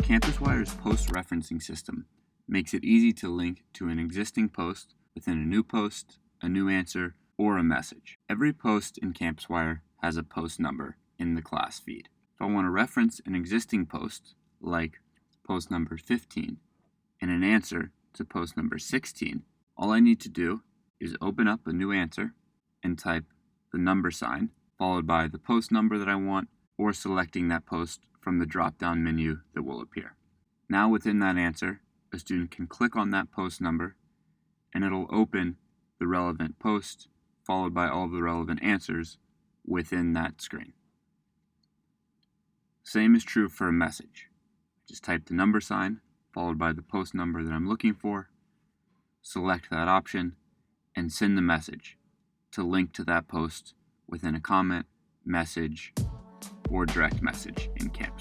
CampusWire's post referencing system makes it easy to link to an existing post within a new post, a new answer, or a message. Every post in CampusWire has a post number in the class feed. If I want to reference an existing post, like post number 15, and an answer to post number 16, all I need to do is open up a new answer and type the number sign, followed by the post number that I want, or selecting that post from the drop-down menu that will appear. Now within that answer, a student can click on that post number, and it'll open the relevant post, followed by all the relevant answers within that screen. Same is true for a message. Just type the number sign, followed by the post number that I'm looking for, select that option, and send the message to link to that post within a comment, message, or direct message in Campus.